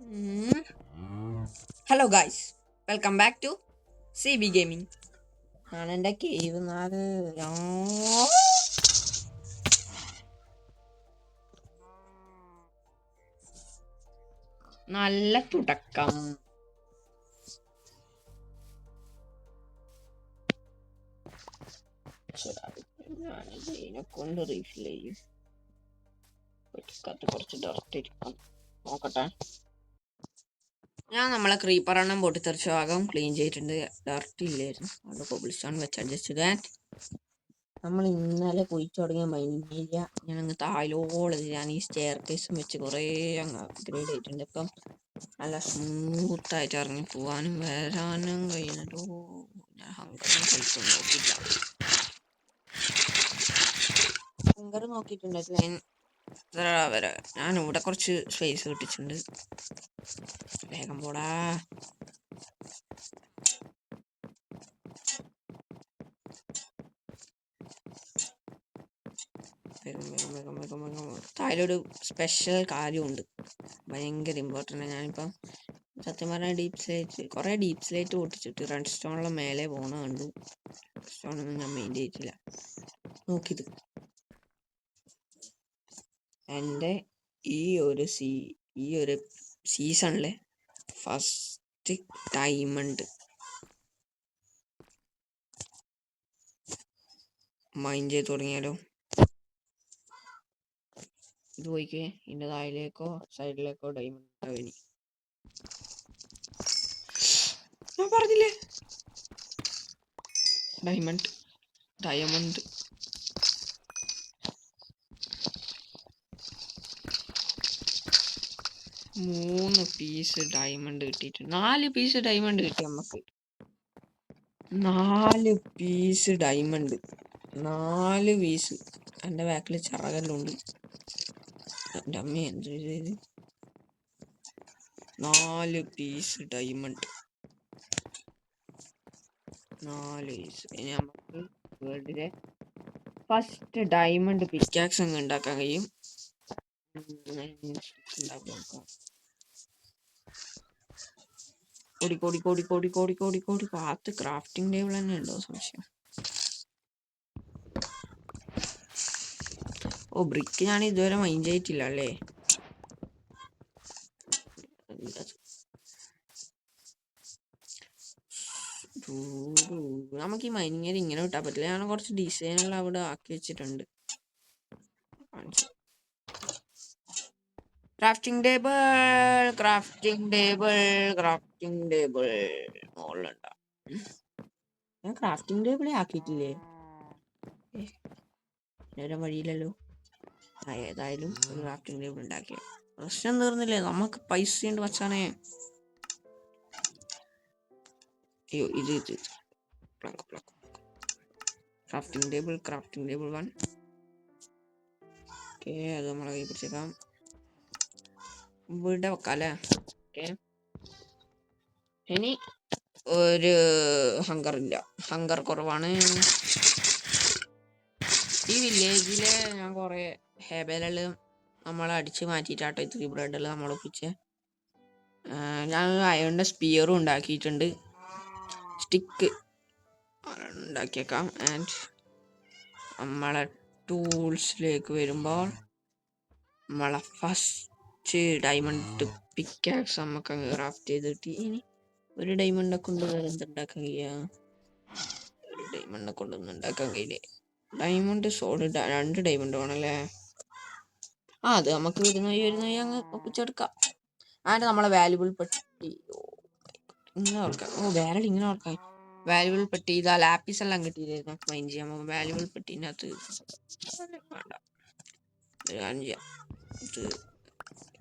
Mm. Hello guys, welcome back to CB Gaming. ആണ് എൻ്റെ cave നാല് നല്ല തുടക്കം. ഇതിനെ കൊണ്ട് റീഫിൽ ചെയ്യും. കുറച്ച് ഡർട്ട് ഇരിക്കാം, നോക്കട്ടെ. ഞാൻ നമ്മളെ ക്രീപ്പർ എണ്ണം പൊട്ടിത്തെറിച്ച ഭാഗം ക്ലീൻ ചെയ്തിട്ടുണ്ട്. ഡർട്ട് ഇല്ലായിരുന്നു, അവിടെ കോബിൾ സ്റ്റോൺ വെച്ച് അഡ്ജസ്റ്റ് ചെയ്ത്. നമ്മൾ ഇന്നലെ കുഴിച്ചു തുടങ്ങിയ മൈനിങ് ഏരിയ ഞാൻ അങ്ങ് താഴോളം ഞാൻ ഈ സ്റ്റെയർ കേസും വെച്ച് കുറേ അങ്ങ് അപ്ഗ്രേഡ് ചെയ്തിട്ടുണ്ട്. ഇപ്പം നല്ല സ്മൂത്തായിട്ട് ഇറങ്ങി പോവാനും വരാനും കഴിയുന്നുണ്ടോ. ഞാൻ ഹങ്കറിനെ കളിച്ചു നോക്കിയില്ല. ഹങ്കർ നോക്കിയിട്ടുണ്ടെങ്കിൽ വരെ ഞാൻ ഇവിടെ കുറച്ച് സ്പേസ് കിട്ടിച്ചിട്ടുണ്ട്. വേഗം പോടാ. താഴെയൊരു സ്പെഷ്യൽ കാര്യമുണ്ട്, ഭയങ്കര ഇമ്പോർട്ടൻ്റ്. ഞാനിപ്പം സത്യം പറഞ്ഞാൽ കുറേ ഡീപ്പ് സ്ലേറ്റ് പൊട്ടിച്ചിട്ട് റെഡ് സ്റ്റോണിലെ മേലെ പോണ കണ്ടു. സ്റ്റോണൊന്നും ഞാൻ മെയിൻ ചെയ്തിട്ടില്ല. നോക്കിയത് എൻ്റെ ഈ ഒരു സീസണിലെ ഫസ്റ്റ് ഡയമണ്ട് മൈൻ ചെയ്ത് തുടങ്ങിയാലോ. ഇത് പോയിക്കേ, ഇതിൻ്റെ താഴേക്കോ സൈഡിലേക്കോ ഡയമണ്ട് ഉണ്ടാവും. ഞാൻ പറഞ്ഞില്ലേ, ഡയമണ്ട് 3 പീസ് ഡയമണ്ട് കിട്ടിയിട്ടുണ്ട്. 4 പീസ് ഡയമണ്ട് കിട്ടി നമുക്ക്. 4 പീസ് ഡയമണ്ട്, 4 പീസ്. എൻ്റെ ബാക്കിൽ ചിറകെല്ലാം ഉണ്ട്. എൻ്റെ അമ്മ എന്ത് ചെയ്ത് 4 പീസ് ഡയമണ്ട്, 4 പീസ്. ഇനി നമുക്ക് വേൾഡിലെ ഫസ്റ്റ് ഡയമണ്ട് പിക്കാക്സ് അങ്ങ് ഉണ്ടാക്കാൻ കഴിയും. കോടി പാത്ത് ക്രാഫ്റ്റിംഗ് ടേബിൾ തന്നെ ഉണ്ടോ സംശയം. ഓ, ബ്രിക്ക് ഞാൻ ഇതുവരെ മൈൻഡ് ചെയ്തിട്ടില്ല അല്ലേ. നമുക്ക് ഈ മൈനിങ് ഇങ്ങനെ വിട്ടാൽ പറ്റില്ല. ഞാൻ കുറച്ച് ഡിസൈനുകൾ അവിടെ ആക്കി വെച്ചിട്ടുണ്ട്. ക്രാഫ്റ്റിംഗ് ടേബിൾ മുകളിലുണ്ടാ. ഞാൻ ക്രാഫ്റ്റിംഗ് ടേബിളേ ആക്കിയിട്ടില്ലേ, നേരെ വഴിയില്ലല്ലോ. ഏതായാലും ഒരു ക്രാഫ്റ്റിംഗ് ടേബിൾ ഉണ്ടാക്കിയ പ്രശ്നം തീർന്നില്ലേ. നമുക്ക് പൈസ ഉണ്ട് വച്ചാണേ. അയ്യോ, ഇത് ക്രാഫ്റ്റിംഗ് ടേബിൾ 1. ഓക്കെ, അത് നമ്മളെ കൈ പിടിച്ചേക്കാം. ഇവിടെ വെക്കാം അല്ലേ. ഓക്കെ, ഇനി ഒരു ഹങ്കർ കുറവാണ്. ഈ വില്ലേജില് ഞാൻ കുറെ ഹെബലെല്ലാം നമ്മൾ അടിച്ച് മാറ്റിയിട്ടാട്ടോ ഈ 3 ബ്രെഡെല്ലാം നമ്മൾ ഒപ്പിച്ച്. ഞാൻ അയണിന്റെ സ്പിയറും ഉണ്ടാക്കിയിട്ടുണ്ട്. സ്റ്റിക്ക് ഉണ്ടാക്കിയേക്കാം. ആൻഡ് നമ്മളെ ടൂൾസിലേക്ക് വരുമ്പോൾ നമ്മളെ ഫസ്റ്റ് ഡയമണ്ട് പിക്കാക്സ് നമുക്ക് അങ്ങ് ക്രാഫ്റ്റ് ചെയ്തിട്ട് ഇനി ഒരു ഡയമണ്ട് കൊണ്ട് എന്തുണ്ടാക്കാൻ കഴിയാ. ഒരു ഡയമണ്ട് കൊണ്ടൊന്നും ഉണ്ടാക്കാൻ കഴിയില്ലേ. ഡയമണ്ട് സോളിഡ് 2 ഡയമണ്ട് വേണമല്ലേ. അത് നമുക്ക് വരുന്ന അങ്ങ് ഒപ്പിച്ചെടുക്കാം. ആൻഡ് നമ്മളെ വാല്യുബിൾ പെട്ടി ഇങ്ങനെ ഓർക്കാം. വേറെ ഇങ്ങനെ ഓർക്കാം. വാല്യുബിൾ പെട്ടി ഇതാ ലാപ്പീസ് എല്ലാം കിട്ടിയില്ലേ നമുക്ക് മൈൻ ചെയ്യാം. വാല്യുബിൾ പെട്ടീൻ്റെ അകത്ത് വേണ്ട,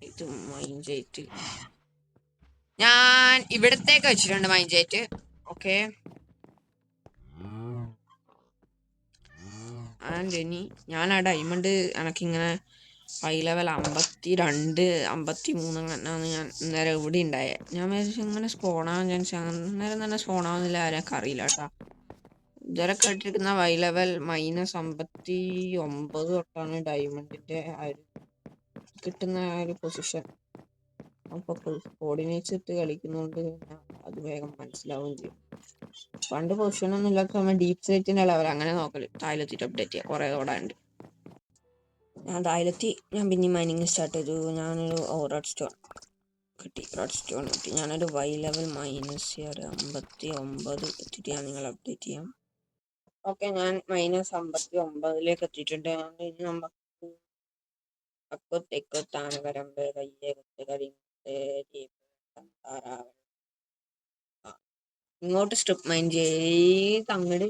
ഇത് മൈൻ ചെയ്തിട്ട് ഞാൻ ഇവിടത്തേക്ക് വെച്ചിട്ടുണ്ട് മൈൻ ചെയ്തിട്ട്. ഓക്കെ, ആൻഡ് ഇനി ഞാൻ ആ ഡയമണ്ട് എനക്കിങ്ങനെ ഹൈ ലെവൽ 52 53 അങ്ങനെയാണ് ഞാൻ നേരെ ഇവിടെ ഉണ്ടായേ. ഞാൻ വിചാരിച്ചു ഇങ്ങനെ സ്പോണാവാൻ ചാൻസ് അന്നേരം തന്നെ സ്പോണാവുന്നില്ല. ആരൊക്കെ അറിയില്ല കേട്ടാ. ഇതുവരെ കേട്ടിരിക്കുന്ന ഹൈ ലെവൽ -59 തൊട്ടാണ് ഡയമണ്ടിന്റെ കിട്ടുന്ന ആ ഒരു പൊസിഷൻ. അപ്പോൾ കോർഡിനേറ്റ്സ് ഇട്ട് കളിക്കുന്നതുകൊണ്ട് അത് വേഗം മനസ്സിലാവുകയും ചെയ്യും. പണ്ട് പൊസിഷനൊന്നും ഇല്ലാത്ത സമയം ഡീപ് സ്ലേറ്റിൻ്റെ ലെവൽ അങ്ങനെ നോക്കല്, താഴെത്തിയിട്ട് അപ്ഡേറ്റ് ചെയ്യുക. കുറേ ഓടാണ്ട് ഞാൻ താഴെത്തി. ഞാൻ പിന്നെ മൈനിങ് സ്റ്റാർട്ട് ചെയ്തു. ഞാനൊരു റെഡ് സ്റ്റോൺ കിട്ടി. ഞാനൊരു വൈ ലെവൽ -59 എത്തിയിട്ട് ഞാൻ നിങ്ങൾ അപ്ഡേറ്റ് ചെയ്യാം. ഓക്കെ, ഞാൻ -59 എത്തിയിട്ടുണ്ട്. ഇനി നമുക്ക് താനവരമ്പ് കയ്യെ താറാവ് ഇങ്ങോട്ട് സ്ട്രിപ്പ് മൈൻ ചെയ്ത് അങ്ങോട്ട്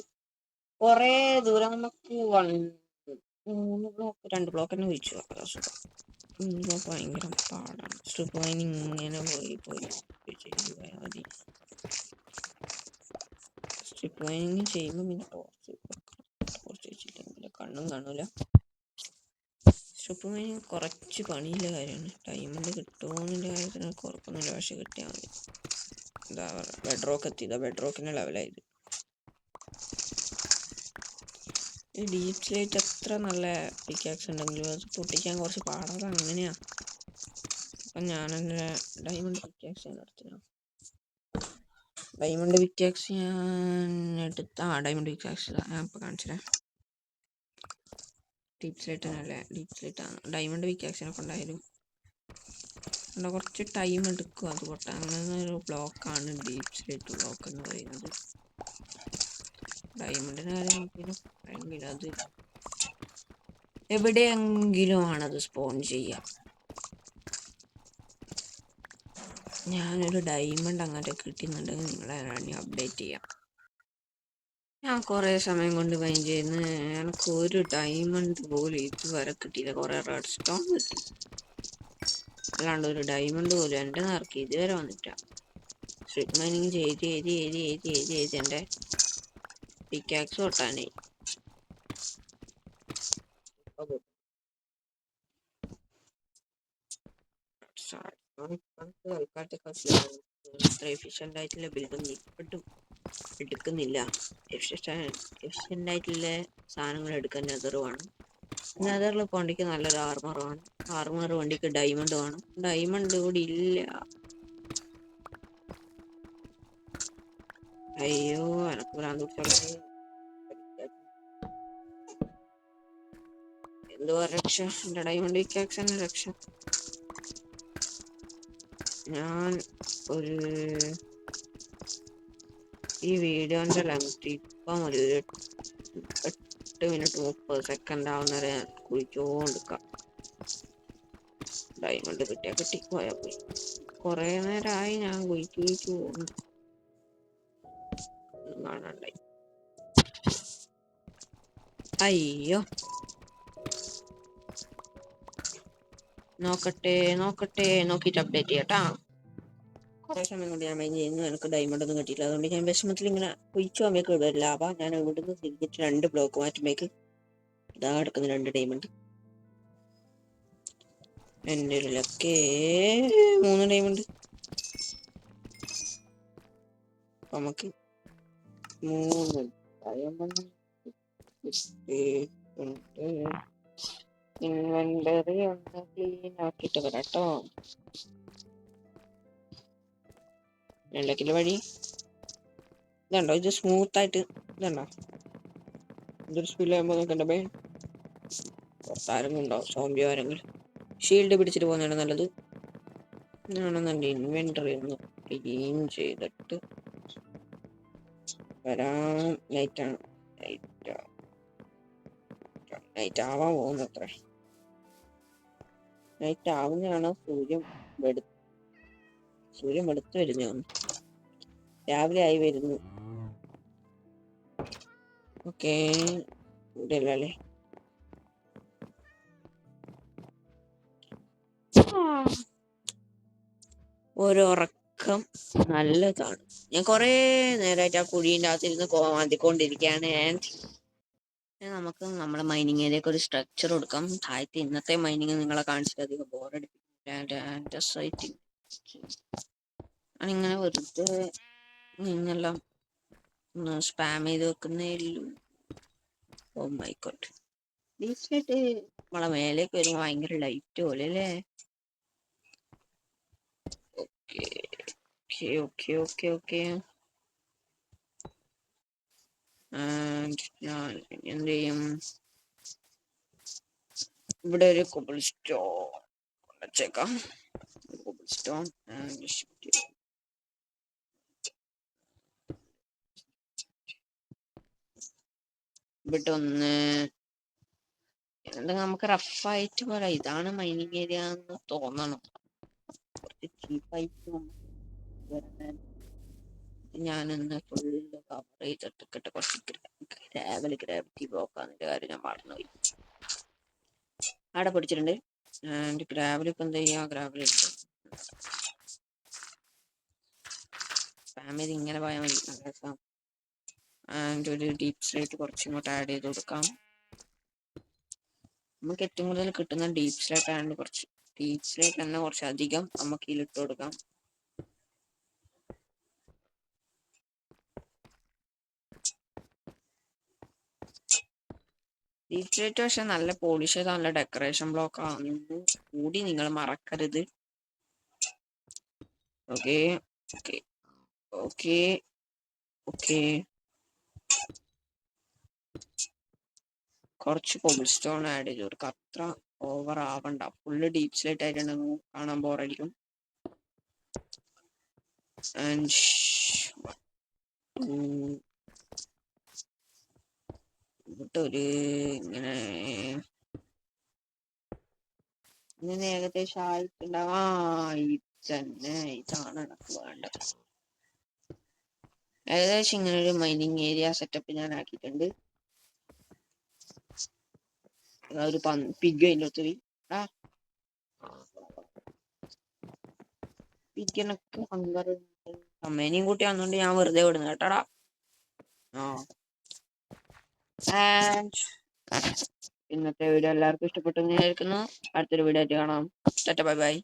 കുറേ ദൂരം നമുക്ക് 3 ബ്ലോക്ക് 2 ബ്ലോക്ക് തന്നെ വിളിച്ചു. ഭയങ്കര പാടാണ് സ്ട്രിപ്പ് മൈനിങ്. ഇങ്ങനെ പോയി മതി. സ്ട്രിപ്പ് മൈനിങ് ചെയ്യുമ്പോൾ പിന്നെ ടോർച്ച് വെച്ചില്ലെങ്കിൽ കണ്ണും കാണൂല. സ്ട്രിപ്പ് മൈനിങ് കുറച്ച് പണിയുള്ള കാര്യമാണ്. ഡയമണ്ട് കിട്ടുമോന്നിൻ്റെ കാര്യത്തിന് കുഴപ്പമൊന്നുമില്ല, പക്ഷെ കിട്ടിയാൽ മതി. എന്താ പറയുക, ബെഡ്റോക്ക് എത്തിയതാ, ബെഡ്റോക്കിൻ്റെ ലെവലായത്. ഈ ഡീപ് സ്ലേറ്റ് എത്ര നല്ല പിക്കാക്സ് ഉണ്ടെങ്കിലും അത് പൊട്ടിക്കാൻ കുറച്ച് പാടാതെ അങ്ങനെയാ. അപ്പം ഞാനെൻ്റെ ഡയമണ്ട് പിക്കാക്സ് ഞാൻ എടുത്തില്ല. ഡയമണ്ട് പിക്കാക്സ് ഞാൻ ഡയമണ്ട് പിക്കാക്സ് ഞാൻ ഇപ്പോൾ കാണിച്ചില്ല. ഡീപ് സ്ലേറ്റ് തന്നെയല്ലേ, ഡീപ് സ്ലേറ്റ് ആണ്. ഡയമണ്ട് പിക്കാക്സിനൊക്കെ ഉണ്ടായാലും കുറച്ച് ടൈം എടുക്കും അത് പൊട്ടാൻ. അങ്ങനെ ഒരു ബ്ലോക്കാണ് ഡീപ് സ്ലേറ്റ് ബ്ലോക്ക് എന്ന് പറയുന്നത്. ഡയമണ്ടിൻ്റെ കാര്യം പിന്നെ പറയെങ്കിൽ അത് എവിടെയെങ്കിലും ആണത് സ്പോൺ ചെയ്യുക. ഞാനൊരു ഡയമണ്ട് അങ്ങോട്ട് കിട്ടുന്നുണ്ടെങ്കിൽ നിങ്ങളെ അപ്ഡേറ്റ് ചെയ്യാം. ഞാൻ കുറേ സമയം കൊണ്ട് മൈൻ ചെയ്യുന്നു. എനിക്ക് ഒരു ഡയമണ്ട് പോലും ഇതുവരെ കിട്ടിയില്ല. കുറേ റെഡ് സ്റ്റോൺ കിട്ടി, അല്ലാണ്ട് ഒരു ഡയമണ്ട് പോലും എൻ്റെ നേർക്ക് ഇതുവരെ വന്നിട്ടില്ല. സ്ട്രിപ്പ് മൈനിങ് ചെയ്ത് എൻ്റെ പിക്കാക്സ് പൊട്ടാനായി. അത്ര എഫിഷ്യൻ്റ് ആയിട്ടുള്ള ബിൽഡൊന്നും ഇപ്പോഴും എടുക്കുന്നില്ല. എഫിഷ്യൻ്റ് ആയിട്ടുള്ള സാധനങ്ങൾ എടുക്കാൻ നെതർ വേണം. നെതറിൽ വണ്ടിക്ക് നല്ലൊരു ആർമർ വേണം. ആർമർ വണ്ടിക്ക് ഡയമണ്ട് വേണം. ഡയമണ്ട് കൂടി ഇല്ല. അയ്യോ, എനക്ക് ഭ്രാന്ത് പിടിച്ചോളെ. എന്തുവാ രക്ഷ? എൻ്റെ ഡയമണ്ട് പിക്കാക്സ് തന്നെ രക്ഷ. ഞാൻ ഒരു ഈ വീഡിയോൻ്റെ ലെങ്ത് ഇപ്പം ഒരു 8 മിനിറ്റ് 30 സെക്കൻഡ് ആവുന്നവരെ കുഴിച്ചോണ്ടിരിക്കാം. ഡയമണ്ട് കിട്ടിയാൽ കിട്ടി, പോയാൽ പോയി. കുറേ നേരമായി ഞാൻ കുഴിച്ചു പോകുന്നു, കാണാണ്ടായി. അയ്യോ, നോക്കട്ടെ നോക്കിയിട്ട് അപ്ഡേറ്റ് ചെയ്യട്ടാ. കുറേ സമയം കൊണ്ട് ഞാൻ മൈൻ ചെയ്യുന്നു, എനിക്ക് ഡയമണ്ട് ഒന്നും കിട്ടിയില്ല. അതുകൊണ്ട് ഞാൻ വിഷമത്തിൽ ഇങ്ങനെ കുഴിച്ചു പോകുമ്പോഴേക്ക് ഇടല്ല. അപ്പം ഞാൻ ഇവിടുന്ന് തിരിഞ്ഞിട്ട് 2 ബ്ലോക്ക് മാറ്റുമ്പോഴേക്ക് ഇതാ കിടക്കുന്ന 2 ഡയമണ്ട്. എൻ്റെ ഒരു ലക്കേ 3 ഡയമണ്ട്. നമുക്ക് 3 ഡയമണ്ട് ഇൻവെന്ററി ഒന്ന് ക്ലീൻ ആക്കിയിട്ട് വരാട്ടോ. 2 കിലോ വഴി ഇതുണ്ടോ? ഇത് സ്മൂത്ത് ആയിട്ട് ഇതുണ്ടോ? ഇതൊരു സ്പിൽ ആകുമ്പോൾ നോക്കണ്ട ബേ. പുറത്താരെങ്കിലും ഉണ്ടോ? സോംബി ആരെങ്കിലും ഷീൽഡ് പിടിച്ചിട്ട് പോകുന്നതാണ് നല്ലത്. ഞാനൊന്നെ ഇൻവെന്ററി ഒന്ന് ക്ലീൻ ചെയ്തിട്ട് വരാം. നൈറ്റാണ്, നൈറ്റ് ആവാൻ പോകുന്നു. അത്ര നൈറ്റ് ആവുന്നതാണോ സൂര്യൻ വെളുത്ത് വരുന്നേ? രാവിലെ ആയി വരുന്നു. ഓക്കെ, ഇവിടെ അല്ലേ? ഒരു ഉറക്കം നല്ലതാണ്. ഞാൻ കുറേ നേരമായിട്ട് ആ കുഴീൻ്റെ അകത്തിരുന്ന് മാന്തിക്കൊണ്ടിരിക്കുകയാണ്. നമുക്ക് നമ്മുടെ മൈനിങ് ഏരിയക്ക് ഒരു സ്ട്രക്ചർ കൊടുക്കാം. താഴത്തെ ഇന്നത്തെ മൈനിങ് നിങ്ങളെ കാണിച്ചിട്ട് അധികം ബോറടിപ്പിക്കും. ഞാനിങ്ങനെ വെറുതെ നിന്നെല്ലാം ഒന്ന് സ്പാം ചെയ്ത് വെക്കുന്നേ ഉള്ളൂ. ഓ മൈ ഗോഡ്, തീർച്ചയായിട്ട് നമ്മളെ മേലേക്ക് വരുമ്പോൾ ഭയങ്കര ലൈറ്റ് പോലെ അല്ലേ? ഓക്കെ. ഞാൻ എന്ത് ചെയ്യും, ഇവിടെ ഒരു കോബിൾ സ്റ്റോൺ വെച്ചേക്കാം. കോബിൾ സ്റ്റോൺ ഇവിടെ ഒന്ന് നമുക്ക് റഫായിട്ട് പോലെ. ഇതാണ് മൈനിങ് ഏരിയ എന്ന് തോന്നണം. കുറച്ച് ചീപ്പായിട്ട് ഞാനൊന്ന് ഫുള്ള് കവർ ചെയ്തിട്ട് കുറച്ച് ഗ്രാവിറ്റി ബ്ലോക്കാന്നിന്റെ കാര്യം ഞാൻ മറന്നുപോയി. അവിടെ പിടിച്ചിട്ടുണ്ട്. ആൻഡ് ഗ്രാവൽ ഇപ്പൊ എന്താ ചെയ്യാ, ഗ്രാവൽ ഫാമിലി ഇങ്ങനെ പോയാൽ മതി. ആൻഡ് ഒരു ഡീപ് സ്ലേറ്റ് കുറച്ചിങ്ങോട്ട് ആഡ് ചെയ്ത് കൊടുക്കാം. നമുക്ക് ഏറ്റവും കൂടുതൽ കിട്ടുന്ന ഡീപ് സ്ലേറ്റ് ആണ്. കുറച്ച് ഡീപ് സ്ലേറ്റ് തന്നെ കുറച്ച് അധികം നമുക്ക് ഇതിലിട്ട് കൊടുക്കാം. ഡീപ് സ്ലേറ്റ് പക്ഷെ നല്ല പോളിഷ് ചെയ്ത നല്ല ഡെക്കറേഷൻ ബ്ലോക്ക് ആണെന്ന് കൂടി നിങ്ങൾ മറക്കരുത്. Okay okay okay okay. കുറച്ച് കോബിൾ സ്റ്റോൺ ആഡ് ചെയ്ത് കൊടുക്കുക. അത്ര ഓവർ ആവണ്ട. ഫുള്ള് ഡീപ് സ്ലേറ്റ് ആയിട്ടുണ്ടെങ്കിൽ കാണാൻ ബോറടിക്കും. ഒരു ഇങ്ങനെ ഏകദേശം ആയിട്ടുണ്ടാവും. ഇതാണ് എനിക്ക് വേണ്ടത്. ഏകദേശം ഇങ്ങനെ ഒരു മൈനിങ് ഏരിയ സെറ്റപ്പ് ഞാൻ ആക്കിയിട്ടുണ്ട്. ഒരു പിഗ് അതിൻ്റെ അടുത്ത് പോയി. പിഗിനൊക്കെ അമ്മേനെയും കൂട്ടി വന്നോണ്ട് ഞാൻ വെറുതെ വിടുന്നു കേട്ടോടാ. ഇന്നത്തെ വീഡിയോ എല്ലാവർക്കും ഇഷ്ടപ്പെട്ടു എന്ന് വിചാരിക്കുന്നു. അടുത്തൊരു വീഡിയോ ആയിട്ട് കാണാം. Bye bye.